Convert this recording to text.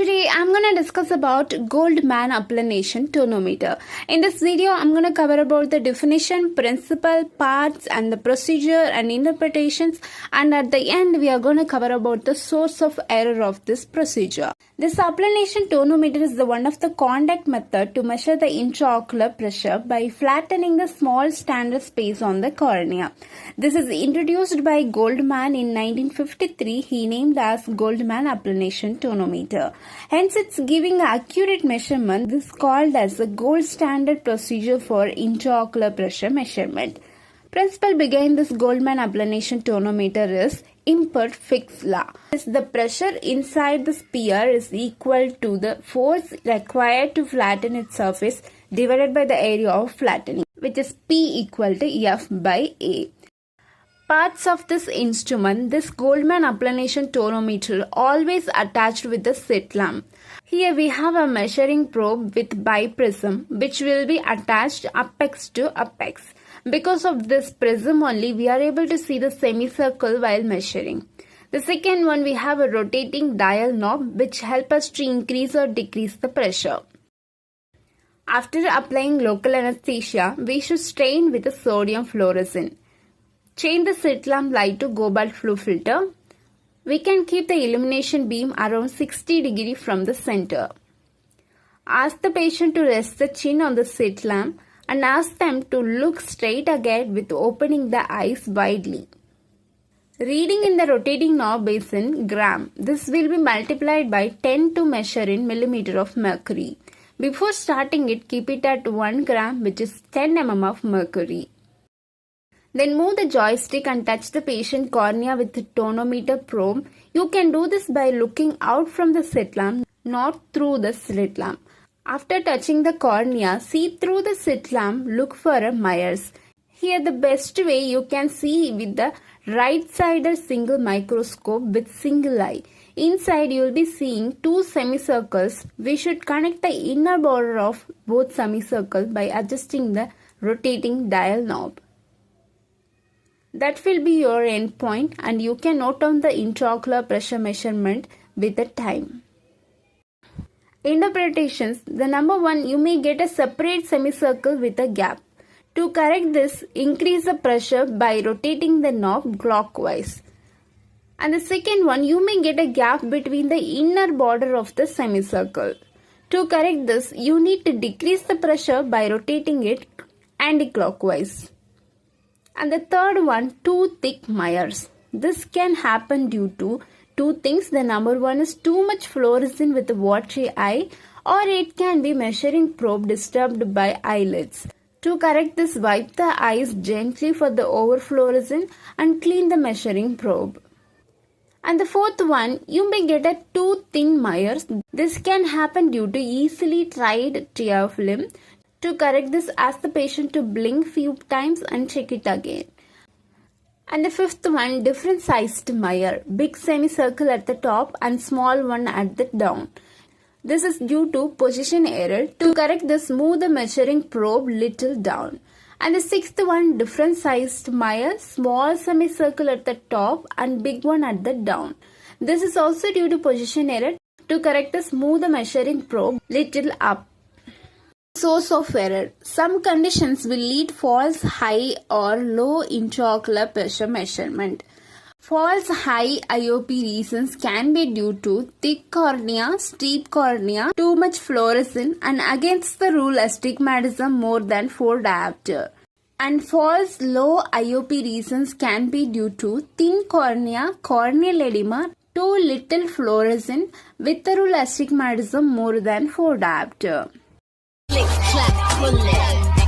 Today I'm going to discuss about Goldman Applanation tonometer. In this video I'm going to cover about the definition, principle, parts and the procedure and interpretations, and at the end we are going to cover about the source of error of this procedure. This Applanation tonometer is the one of the contact method to measure the intraocular pressure by flattening the small standard space on the cornea. This is introduced by Goldman in 1953. He named as Goldman Applanation tonometer. Hence, it's giving accurate measurement. This is called as the gold standard procedure for intraocular pressure measurement. Principle behind this Goldman Applanation tonometer is impert fixed law. The pressure inside the sphere is equal to the force required to flatten its surface divided by the area of flattening, which is P equal to F by A. Parts of this instrument, this Goldman Applanation tonometer always attached with the slit lamp. Here we have a measuring probe with biprism which will be attached apex to apex. Because of this prism only we are able to see the semicircle while measuring. The second one, we have a rotating dial knob which help us to increase or decrease the pressure. After applying local anesthesia, we should strain with a sodium fluorescein. Change the slit lamp light to cobalt blue filter. We can keep the illumination beam around 60 degrees from the center. Ask the patient to rest the chin on the slit lamp and ask them to look straight ahead with opening the eyes widely. Reading in the rotating knob is in gram. This will be multiplied by 10 to measure in millimeter of mercury. Before starting it, keep it at 1 gram, which is 10 mm of mercury. Then move the joystick and touch the patient cornea with the tonometer probe. You can do this by looking out from the slit lamp, not through the slit lamp. After touching the cornea, see through the slit lamp, look for a Myers. Here the best way you can see with the right-sided single microscope with single eye. Inside you will be seeing two semicircles. We should connect the inner border of both semicircles by adjusting the rotating dial knob. That will be your end point, and you can note down the intraocular pressure measurement with the time. Interpretations. The number 1, you may get a separate semicircle with a gap. To correct this, increase the pressure by rotating the knob clockwise. And the second one, you may get a gap between the inner border of the semicircle. To correct this, you need to decrease the pressure by rotating it anti-clockwise. And the third one, too thick Myers. This can happen due to two things. The number 1 is too much fluorescein with a watery eye, or it can be measuring probe disturbed by eyelids. To correct this, wipe the eyes gently for the overfluorescein and clean the measuring probe. And the fourth one, you may get a too thin Myers. This can happen due to easily tried tear film. To correct this, ask the patient to blink few times and check it again. And the fifth one, different sized Myers. Big semicircle at the top and small one at the down. This is due to position error. To correct this, move the measuring probe little down. And the sixth one, different sized Myers. Small semicircle at the top and big one at the down. This is also due to position error. To correct this, move the measuring probe little up. Source of error. Some conditions will lead false high or low intraocular pressure measurement. False high IOP reasons can be due to thick cornea, steep cornea, too much fluorescein, and against the rule astigmatism more than 4 diopter. And false low IOP reasons can be due to thin cornea, corneal edema, too little fluorescein, with the rule astigmatism more than 4 diopter. Click, clap, pull it.